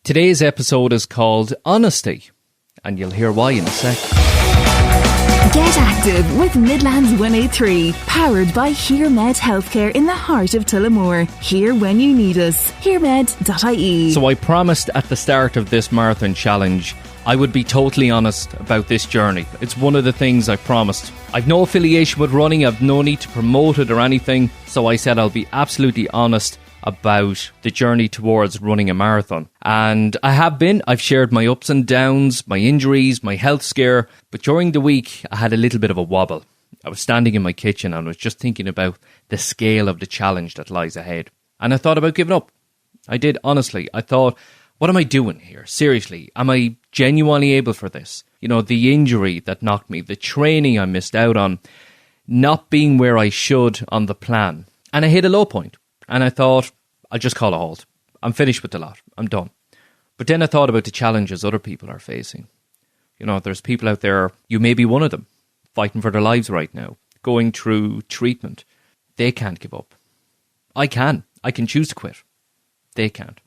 Today's episode is called Honesty, and you'll hear why in a sec. Get active with Midlands 183, powered by HearMed Healthcare in the heart of Tullamore. Hear when you need us. HearMed.ie. So I promised at the start of this marathon challenge I would be totally honest about this journey. It's one of the things I promised. I've no affiliation with running, I've no need to promote it or anything, so I said I'll be absolutely honest about the journey towards running a marathon. And I have been. I've shared my ups and downs, my injuries, my health scare, but during the week I had a little bit of a wobble. I was standing in my kitchen and was just thinking about the scale of the challenge that lies ahead. And I thought about giving up. I did, honestly. I thought, what am I doing here? Seriously, am I genuinely able for this? You know, the injury that knocked me, the training I missed out on, not being where I should on the plan. And I hit a low point. And I thought, I'll just call a halt. I'm finished with the lot. I'm done. But then I thought about the challenges other people are facing. You know, there's people out there, you may be one of them, fighting for their lives right now, going through treatment. They can't give up. I can. I can choose to quit. They can't.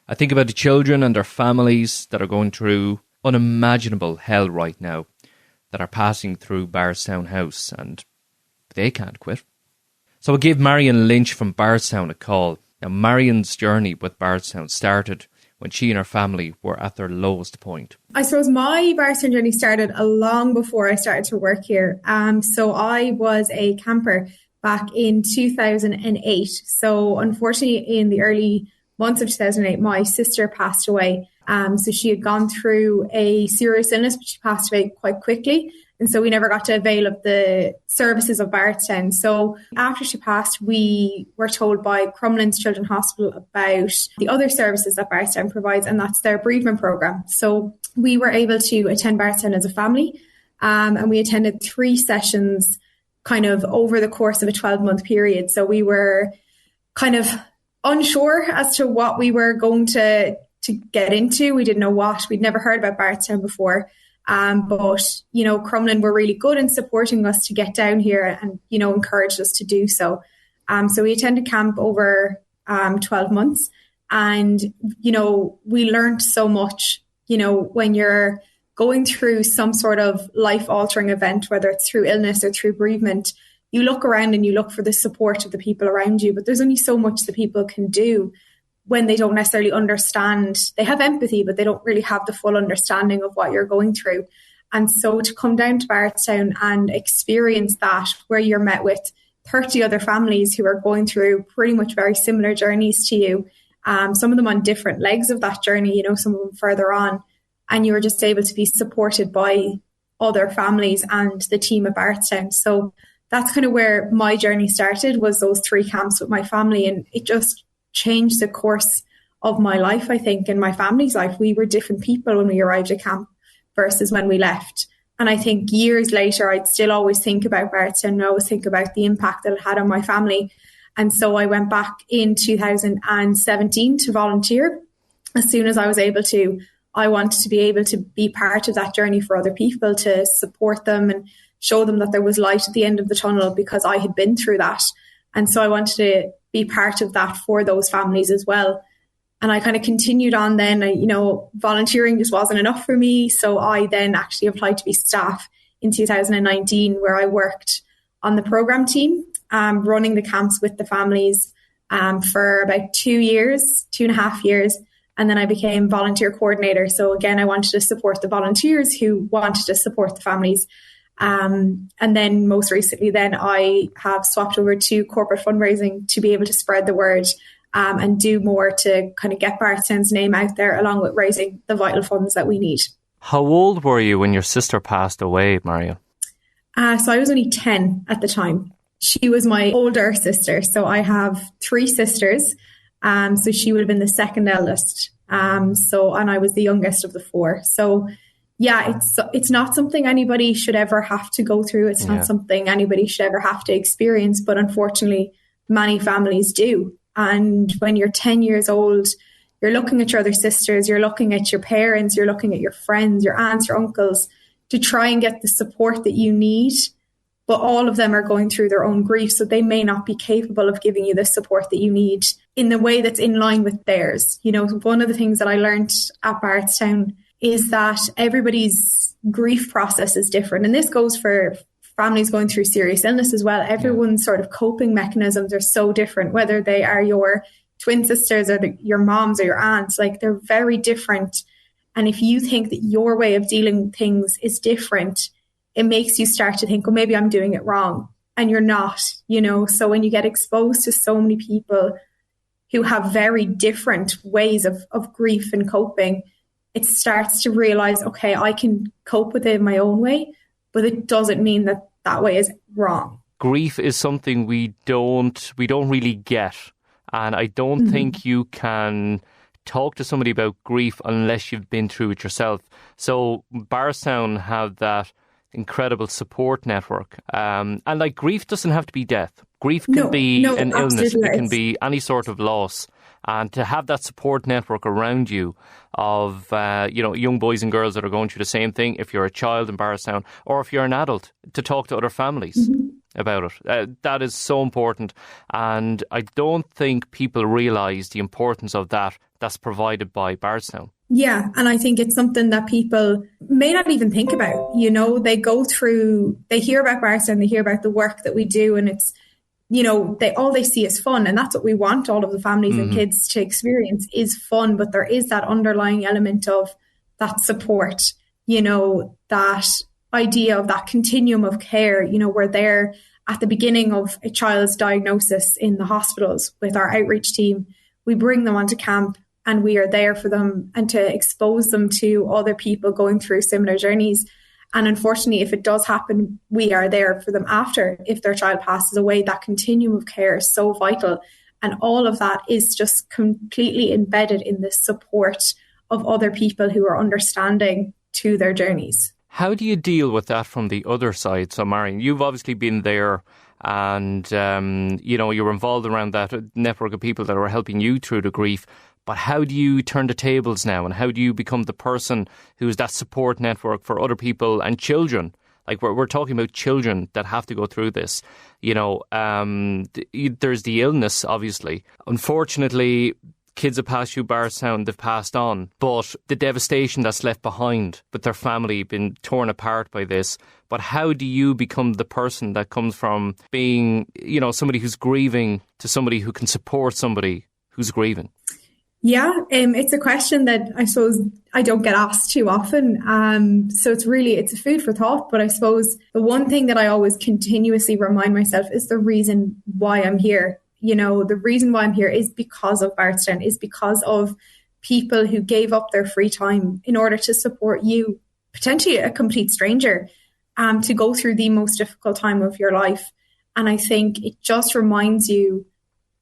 I think about the children and their families that are going through unimaginable hell right now, that are passing through Barretstown House, and they can't quit. So I gave Marion Lynch from Barretstown a call. Now, Marion's journey with Barretstown started when she and her family were at their lowest point. I suppose my Barretstown journey started long before I started to work here. So I was a camper back in 2008. So unfortunately, in the early months of 2008, my sister passed away. So she had gone through a serious illness, but she passed away quite quickly. And so we never got to avail of the services of Barretstown. So after she passed, we were told by Crumlin's Children's Hospital about the other services that Barretstown provides, and that's their bereavement programme. So we were able to attend Barretstown as a family, and we attended 3 sessions kind of over the course of a 12-month period. So we were kind of unsure as to what we were going to get into. We didn't know what. We'd never heard about Barretstown before. But, you know, Crumlin were really good in supporting us to get down here and, you know, encouraged us to do so. So we attended camp over 12 months and, you know, we learned so much, you know, when you're going through some sort of life-altering event, whether it's through illness or through bereavement, you look around and you look for the support of the people around you, but there's only so much that people can do when they don't necessarily understand. They have empathy, but they don't really have the full understanding of what you're going through. And so to come down to Barretstown and experience that, where you're met with 30 other families who are going through pretty much very similar journeys to you, some of them on different legs of that journey, you know, some of them further on, and you were just able to be supported by other families and the team at Barretstown. So that's kind of where my journey started, was those 3 camps with my family, and it just changed the course of my life, I think, and my family's life. We were different people when we arrived at camp versus when we left. And I think years later, I'd still always think about Barretstown and always think about the impact that it had on my family. And so I went back in 2017 to volunteer. As soon as I was able to, I wanted to be able to be part of that journey for other people, to support them and show them that there was light at the end of the tunnel, because I had been through that. And so I wanted to be part of that for those families as well. And I kind of continued on then. You know, volunteering just wasn't enough for me. So I then actually applied to be staff in 2019, where I worked on the programme team, running the camps with the families for about 2.5 years. And then I became volunteer coordinator. So again, I wanted to support the volunteers who wanted to support the families. And then most recently, then I have swapped over to corporate fundraising to be able to spread the word and do more to kind of get Barretstown's name out there, along with raising the vital funds that we need. How old were you when your sister passed away, Marion? So I was only 10 at the time. She was my older sister. So I have 3 sisters. So she would have been the second eldest. And I was the youngest of the 4. So yeah, it's not something anybody should ever have to go through. It's not something anybody should ever have to experience. But unfortunately, many families do. And when you're 10 years old, you're looking at your other sisters, you're looking at your parents, you're looking at your friends, your aunts, your uncles, to try and get the support that you need. but all of them are going through their own grief. So they may not be capable of giving you the support that you need in the way that's in line with theirs. You know, one of the things that I learned at Barretstown is that everybody's grief process is different. And this goes for families going through serious illness as well. Everyone's sort of coping mechanisms are so different, whether they are your twin sisters or your moms or your aunts, like they're very different. And if you think that your way of dealing with things is different, it makes you start to think, well, maybe I'm doing it wrong. And you're not, you know. So when you get exposed to so many people who have very different ways of grief and coping, it starts to realize, okay, I can cope with it in my own way, but it doesn't mean that that way is wrong. Grief is something we don't really get. And I don't think you can talk to somebody about grief unless you've been through it yourself. So Barretstown have that incredible support network. And like, grief doesn't have to be death. Grief can be an illness. It can be any sort of loss. And to have that support network around you of, young boys and girls that are going through the same thing, if you're a child in Barretstown or if you're an adult, to talk to other families about it. That is so important. And I don't think people realise the importance of that that's provided by Barretstown. Yeah, and I think it's something that people may not even think about. You know, they hear about Barretstown, they hear about the work that we do, and it's, you know, all they see is fun. And that's what we want all of the families and kids to experience, is fun. But there is that underlying element of that support, you know, that idea of that continuum of care. You know, we're there at the beginning of a child's diagnosis in the hospitals with our outreach team. We bring them onto camp and we are there for them and to expose them to other people going through similar journeys. And unfortunately, if it does happen, we are there for them after. If their child passes away, that continuum of care is so vital. And all of that is just completely embedded in the support of other people who are understanding to their journeys. How do you deal with that from the other side? So, Marion, you've obviously been there and, you're involved around that network of people that are helping you through the grief. But how do you turn the tables now, and how do you become the person who is that support network for other people and children? Like, we're talking about children that have to go through this. You know, there's the illness, obviously. Unfortunately, kids have passed through Barretstown, they've passed on. But the devastation that's left behind with their family been torn apart by this. But how do you become the person that comes from being, somebody who's grieving to somebody who can support somebody who's grieving? Yeah, it's a question that I suppose I don't get asked too often. So it's a food for thought. But I suppose the one thing that I always continuously remind myself is the reason why I'm here. You know, the reason why I'm here is because of Barretstown, is because of people who gave up their free time in order to support you, potentially a complete stranger, to go through the most difficult time of your life. And I think it just reminds you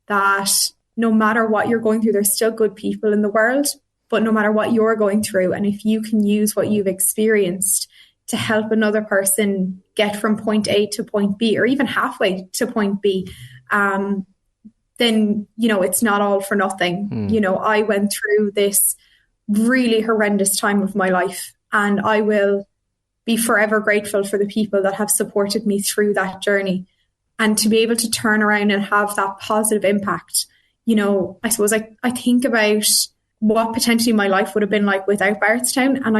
that no matter what you're going through, there's still good people in the world, but no matter what you're going through, and if you can use what you've experienced to help another person get from point A to point B, or even halfway to point B, then, it's not all for nothing. I went through this really horrendous time of my life, and I will be forever grateful for the people that have supported me through that journey. And to be able to turn around and have that positive impact, I suppose I think about what potentially my life would have been like without Barretstown, and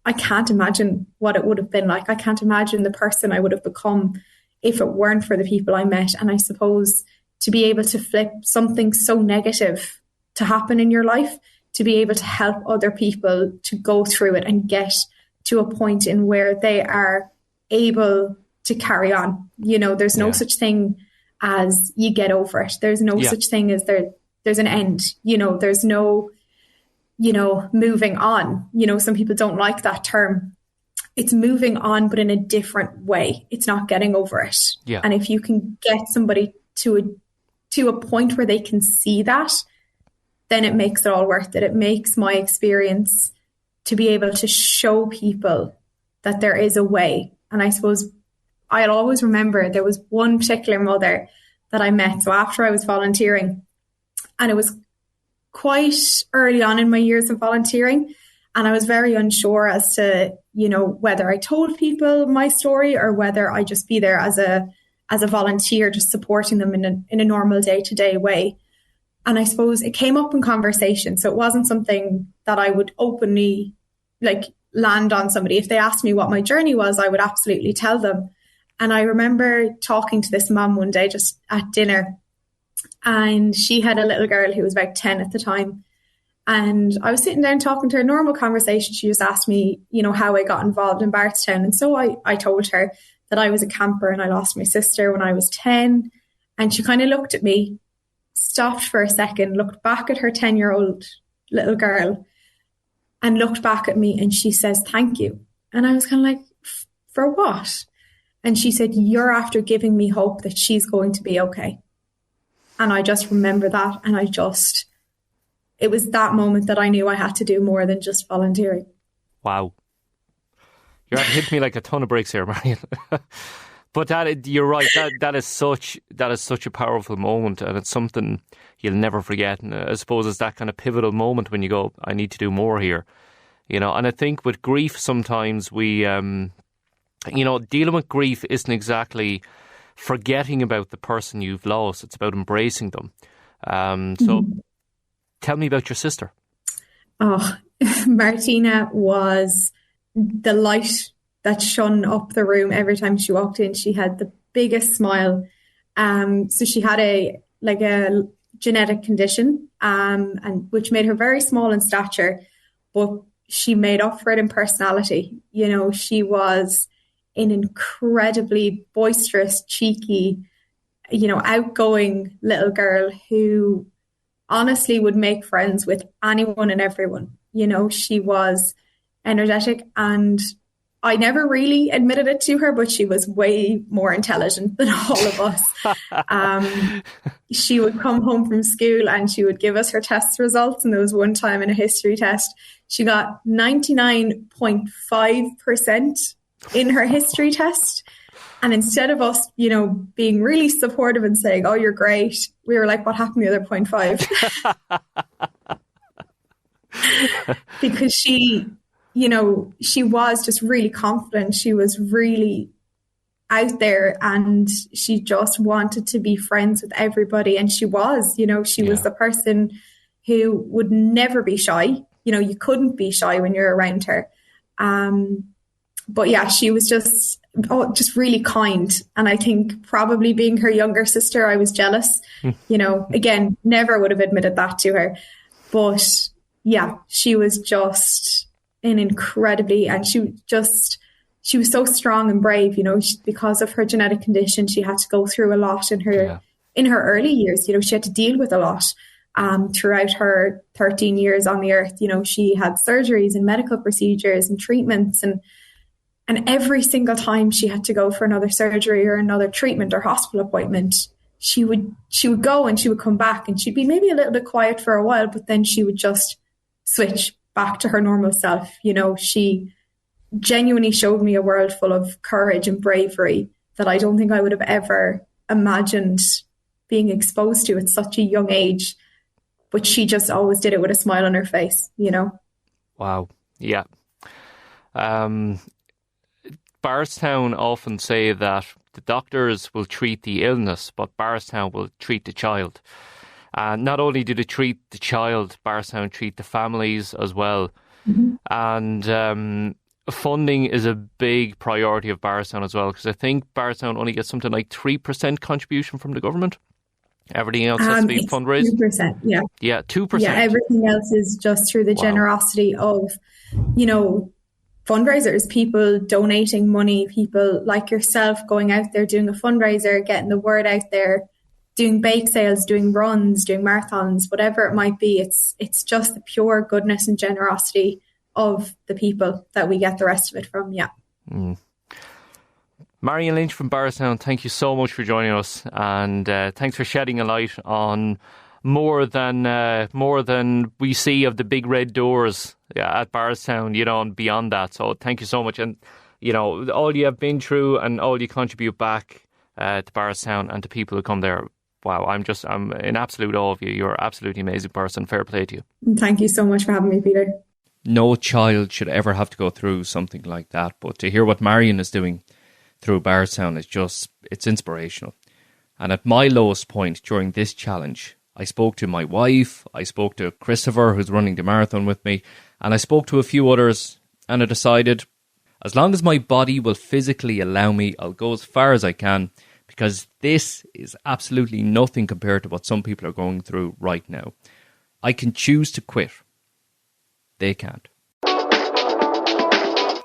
I can't imagine what it would have been like. I can't imagine the person I would have become if it weren't for the people I met. And I suppose to be able to flip something so negative to happen in your life, to be able to help other people to go through it and get to a point in where they are able to carry on. There's no such thing as you get over it. There's no such thing as there's an end. There's no, moving on. Some people don't like that term. It's moving on, but in a different way. It's not getting over it. Yeah. And if you can get somebody to a point where they can see that, then it makes it all worth it. It makes my experience to be able to show people that there is a way. And I suppose I'll always remember there was one particular mother that I met. So after I was volunteering, and it was quite early on in my years of volunteering, And I was very unsure as to, whether I told people my story or whether I just be there as a volunteer, just supporting them in a normal day-to-day way. And I suppose it came up in conversation. So it wasn't something that I would openly land on somebody. If they asked me what my journey was, I would absolutely tell them. And I remember talking to this mum one day just at dinner, and she had a little girl who was about 10 at the time. And I was sitting down talking to her, normal conversation. She just asked me, how I got involved in Barretstown. And so I told her that I was a camper and I lost my sister when I was 10. And she kind of looked at me, stopped for a second, looked back at her 10-year-old little girl and looked back at me, and she says, "Thank you." And I was kind of like, "For what?" And she said, "You're after giving me hope that she's going to be okay." And I just remember that. And it was that moment that I knew I had to do more than just volunteering. Wow. You're hitting me like a ton of bricks here, Marion. But you're right. That is such a powerful moment, and it's something you'll never forget. And I suppose it's that kind of pivotal moment when you go, I need to do more here. And I think with grief, sometimes we, dealing with grief isn't exactly forgetting about the person you've lost. It's about embracing them. So tell me about your sister. Oh, Martina was the light that shone up the room every time she walked in. She had the biggest smile. So she had a genetic condition, and which made her very small in stature, but she made up for it in personality. She was an incredibly boisterous, cheeky, outgoing little girl who honestly would make friends with anyone and everyone. She was energetic, and I never really admitted it to her, but she was way more intelligent than all of us. She would come home from school and she would give us her test results. And there was one time in a history test, she got 99.5% in her history test. And instead of us, being really supportive and saying, "Oh, you're great," we were like, "What happened to the other 0.5? Because she was just really confident. She was really out there, and she just wanted to be friends with everybody. And she was, she was the person who would never be shy. You couldn't be shy when you're around her. But yeah, she was just really kind. And I think probably being her younger sister, I was jealous. Again, never would have admitted that to her. But yeah, she was just and she was so strong and brave, because of her genetic condition. She had to go through a lot in her early years. She had to deal with a lot throughout her 13 years on the earth. She had surgeries and medical procedures and treatments, and every single time she had to go for another surgery or another treatment or hospital appointment, she would go and she would come back, and she'd be maybe a little bit quiet for a while, but then she would just switch back to her normal self. She genuinely showed me a world full of courage and bravery that I don't think I would have ever imagined being exposed to at such a young age. But she just always did it with a smile on her face, Wow. Yeah. Barretstown often say that the doctors will treat the illness, but Barretstown will treat the child. And not only do they treat the child, Barretstown treat the families as well. Mm-hmm. And funding is a big priority of Barretstown as well, because I think Barretstown only gets something like 3% contribution from the government. Everything else has to be fundraised. 2%, yeah. Yeah, 2%. Yeah, everything else is just through the generosity of, fundraisers, people donating money, people like yourself going out there doing a fundraiser, getting the word out there, doing bake sales, doing runs, doing marathons, whatever it might be. It's just the pure goodness and generosity of the people that we get the rest of it from. Yeah. Marion Lynch from Barretstown, thank you so much for joining us, and thanks for shedding a light on more than we see of the big red doors at Barretstown, and beyond that. So thank you so much, and all you have been through and all you contribute back to Barretstown and to people who come there. Wow, I'm in absolute awe of you. You're an absolutely amazing person. Fair play to you. Thank you so much for having me, Peter. No child should ever have to go through something like that. But to hear what Marion is doing through Barretstown is it's inspirational. And at my lowest point during this challenge, I spoke to my wife, I spoke to Christopher, who's running the marathon with me, and I spoke to a few others, and I decided, as long as my body will physically allow me, I'll go as far as I can, because this is absolutely nothing compared to what some people are going through right now. I can choose to quit. They can't.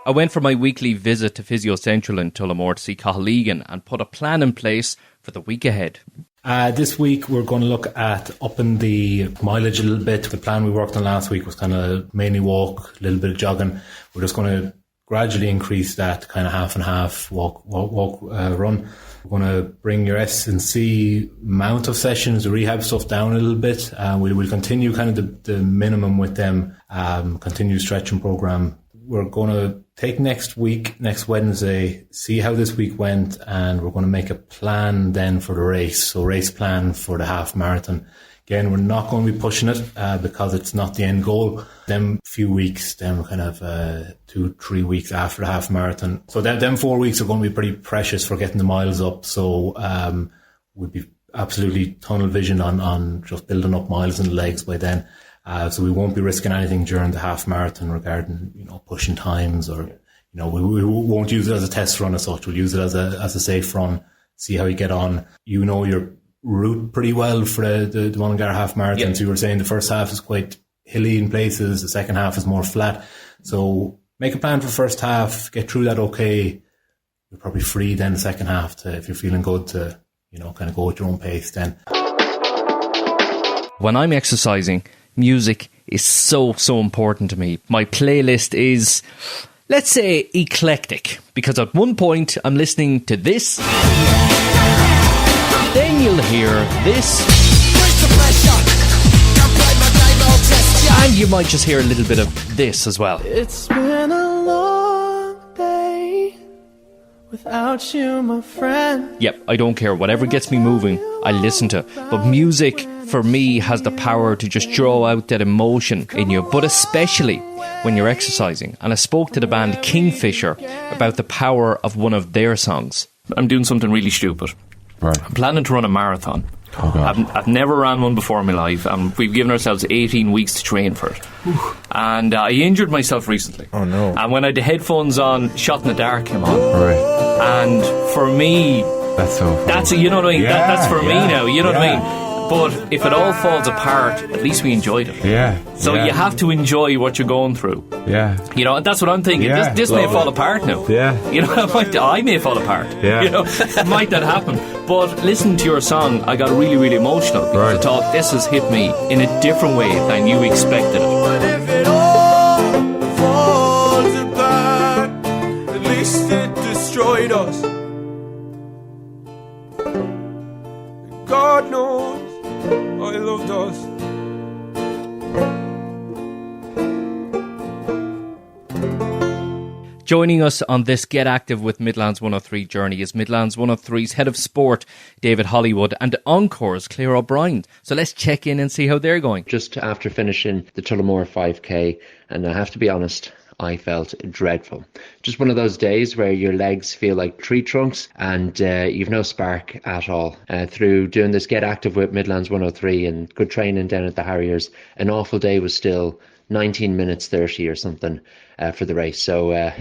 I went for my weekly visit to Physio Central in Tullamore to see Cathal Egan and put a plan in place for the week ahead. This week we're going to look at upping the mileage a little bit. The plan we worked on last week was kind of mainly walk, a little bit of jogging. We're just going to gradually increase that kind of half and half walk, run. We're going to bring your S&C amount of sessions, the rehab stuff down a little bit. We'll continue kind of the minimum with them, continue stretching program. We're going to take next Wednesday, see how this week went, and we're going to make a plan then for the race. So race plan for the half marathon. Again, we're not going to be pushing it because it's not the end goal. Then few weeks, then we're kind of 2-3 weeks after the half marathon. So them 4 weeks are going to be pretty precious for getting the miles up. So we'd be absolutely tunnel vision on just building up miles in the legs by then. So we won't be risking anything during the half marathon regarding, pushing times or, we won't use it as a test run as such. We'll use it as a safe run, see how you get on. Your route pretty well for the Mullingar half marathon. Yep. So you were saying the first half is quite hilly in places, the second half is more flat. So make a plan for the first half, get through that okay. You're probably free then the second half to, if you're feeling good, to, kind of go at your own pace then. When I'm exercising, music is so important to me. My playlist is, let's say, eclectic, because at one point I'm listening to this, then you'll hear this, and you might just hear a little bit of this as well. It's been a long day without you, my friend. Yep, I don't care. Whatever gets me moving, I listen to. But music, for me, has the power to just draw out that emotion in you, but especially when you're exercising. And I spoke to the band Kingfisher about the power of one of their songs. I'm doing something really stupid. Right. I'm planning to run a marathon. Oh God. I've never ran one before in my life, and we've given ourselves 18 weeks to train for it. And I injured myself recently. Oh no. And when I had the headphones on, Shot in the Dark came on. Right. And for me, that's so funny. That's, you know what I mean? Yeah, that's for me now, you know what I mean? But if it all falls apart, at least we enjoyed it. Yeah. So you have to enjoy what you're going through. Yeah. And that's what I'm thinking. Yeah. This may fall apart now. Yeah. I may fall apart. Yeah. Might not happen. But listening to your song, I got really, really emotional because I thought this has hit me in a different way than you expected it. But if it all falls apart, at least it destroyed us. God knows I loved us. Joining us on this Get Active with Midlands 103 journey is Midlands 103's Head of Sport, David Hollywood, and Encore's Claire O'Brien. So let's check in and see how they're going. Just after finishing the Tullamore 5K, and I have to be honest, I felt dreadful. Just one of those days where your legs feel like tree trunks and you've no spark at all. Through doing this Get Active with Midlands 103 and good training down at the Harriers, an awful day was still 19 minutes 30 or something for the race. So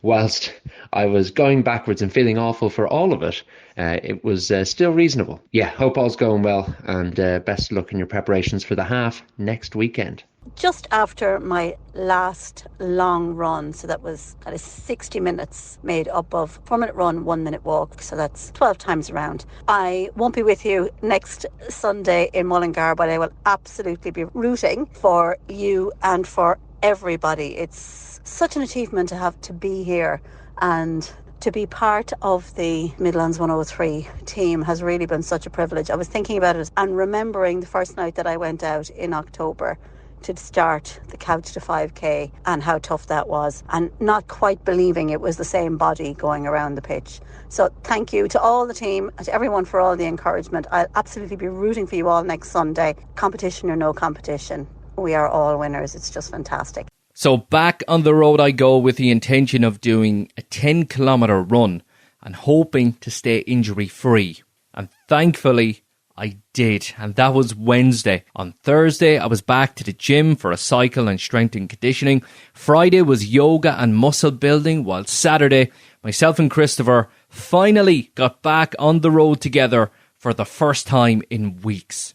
whilst I was going backwards and feeling awful for all of it, it was still reasonable. Yeah, hope all's going well, and best of luck in your preparations for the half next weekend. Just after my last long run, so that was kind of 60 minutes made up of 4-minute run, 1-minute walk, so that's 12 times around. I won't be with you next Sunday in Mullingar, but I will absolutely be rooting for you and for everybody. It's such an achievement to have to be here, and to be part of the Midlands 103 team has really been such a privilege. I was thinking about it and remembering the first night that I went out in October to start the Couch to 5K and how tough that was, and not quite believing it was the same body going around the pitch. So thank you to all the team and to everyone for all the encouragement. I'll absolutely be rooting for you all next Sunday. Competition or no competition, we are all winners. It's just fantastic. So back on the road I go with the intention of doing a 10-kilometre run and hoping to stay injury-free. And thankfully, I did, and that was Wednesday. On Thursday, I was back to the gym for a cycle and strength and conditioning. Friday was yoga and muscle building, while Saturday, myself and Christopher finally got back on the road together for the first time in weeks.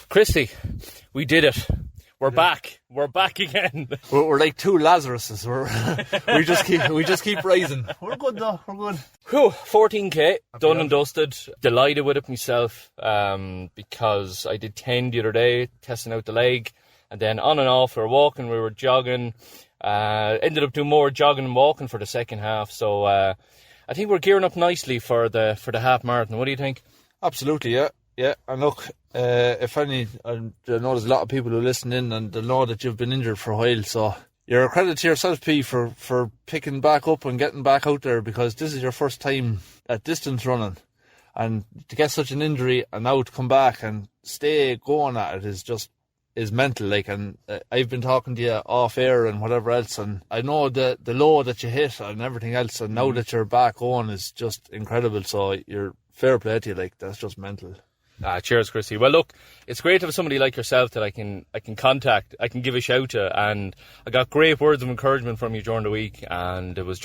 Christy, we did it. We're back. We're back again. We're like two Lazaruses. We just keep rising. We're good though. We're good. Whew, 14k done and dusted. Delighted with it myself, because I did 10 the other day, testing out the leg, and then on and off we were walking, we were jogging. Ended up doing more jogging and walking for the second half. So I think we're gearing up nicely for the half marathon. What do you think? Absolutely, yeah. Yeah, and look, if any, I know there's a lot of people who listen in and they know that you've been injured for a while, so you're a credit to yourself, P, for picking back up and getting back out there, because this is your first time at distance running, and to get such an injury and now to come back and stay going at it is mental, like, and I've been talking to you off air and whatever else, and I know the low that you hit and everything else, and now that you're back on is just incredible, so you're fair play to you, like, that's just mental. Cheers, Chrissy. Well, look, it's great to have somebody like yourself that I can contact, I can give a shout to, and I got great words of encouragement from you during the week, and it was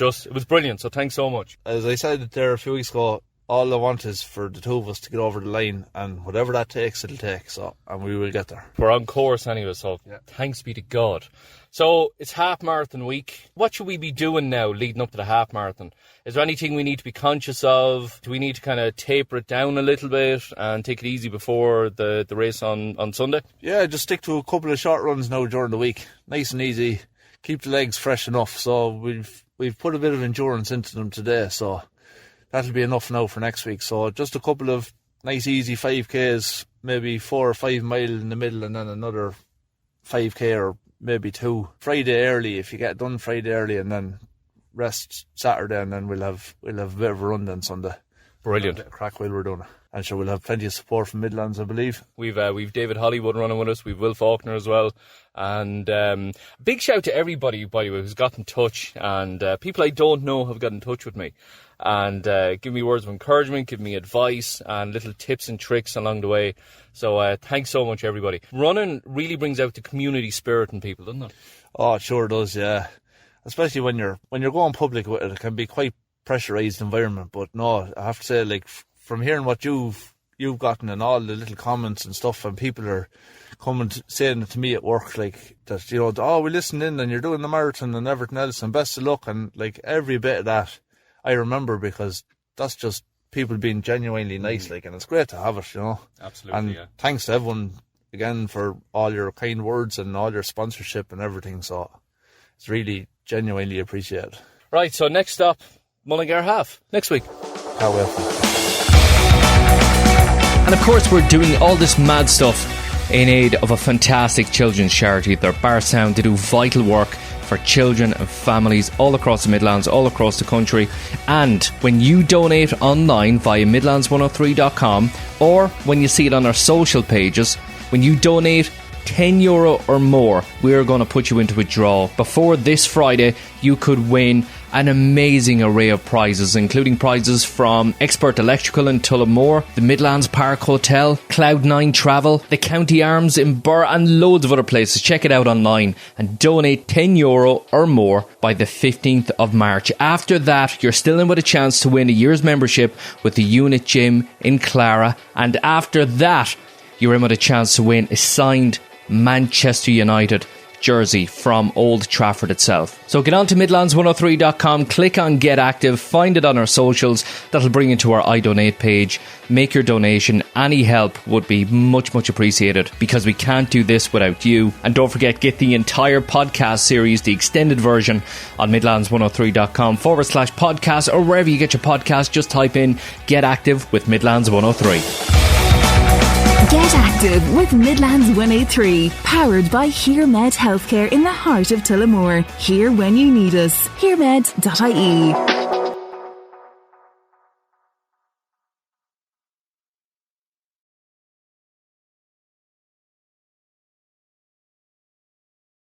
brilliant, so thanks so much. As I said there a few weeks ago, all I want is for the two of us to get over the line, and whatever that takes, it'll take, so, and we will get there. We're on course anyway, so yeah. Thanks be to God. So, it's half marathon week. What should we be doing now leading up to the half marathon? Is there anything we need to be conscious of? Do we need to kind of taper it down a little bit and take it easy before the race on Sunday? Yeah, just stick to a couple of short runs now during the week. Nice and easy. Keep the legs fresh enough. So we've put a bit of endurance into them today, so that'll be enough now for next week. So just a couple of nice easy 5Ks, maybe 4 or 5 mile in the middle, and then another 5K or maybe 2. Friday early, if you get done Friday early, and then rest Saturday, and then we'll have a bit of a run then Sunday. Brilliant. A crack while we're doing it. And sure, we'll have plenty of support from Midlands, I believe. We've David Hollywood running with us. We've Will Faulkner as well. And big shout to everybody, by the way, who's got in touch. And people I don't know have got in touch with me. And give me words of encouragement, give me advice, and little tips and tricks along the way. So thanks so much, everybody. Running really brings out the community spirit in people, doesn't it? Oh, it sure does, yeah. Especially when you're going public with it, it can be quite pressurised environment. But no, I have to say, like, from hearing what you've gotten and all the little comments and stuff, and people are coming saying it to me at work, like, that, you know, oh, we listened in and you're doing the marathon and everything else, and best of luck, and like every bit of that I remember, because that's just people being genuinely nice, like, and it's great to have it, you know. Absolutely, and yeah. Thanks to everyone again for all your kind words and all your sponsorship and everything, so it's really genuinely appreciated. Right, so next stop, Mullingar Half, next week. Can't wait. And of course, we're doing all this mad stuff in aid of a fantastic children's charity. They're Barretstown. They do vital work for children and families all across the Midlands, all across the country. And when you donate online via midlands103.com, or when you see it on our social pages, when you donate €10 or more, we're going to put you into a draw. Before this Friday, you could win an amazing array of prizes, including prizes from Expert Electrical in Tullamore, the Midlands Park Hotel, Cloud9 Travel, the County Arms in Burr, and loads of other places. Check it out online and donate €10 or more by the 15th of March. After that, you're still in with a chance to win a year's membership with the Unit Gym in Clara, and after that, you're in with a chance to win a signed Manchester United jersey from Old Trafford itself. So get on to midlands103.com, click on Get Active, find it on our socials. That'll bring you to our I Donate page. Make your donation. Any help would be much, much appreciated, because we can't do this without you. And don't forget, get the entire podcast series, the extended version, on midlands103.com/podcast, or wherever you get your podcast. Just type in Get Active with Midlands 103. Get active with Midlands 103, powered by HearMed Healthcare in the heart of Tullamore. Here when you need us. HearMed.ie.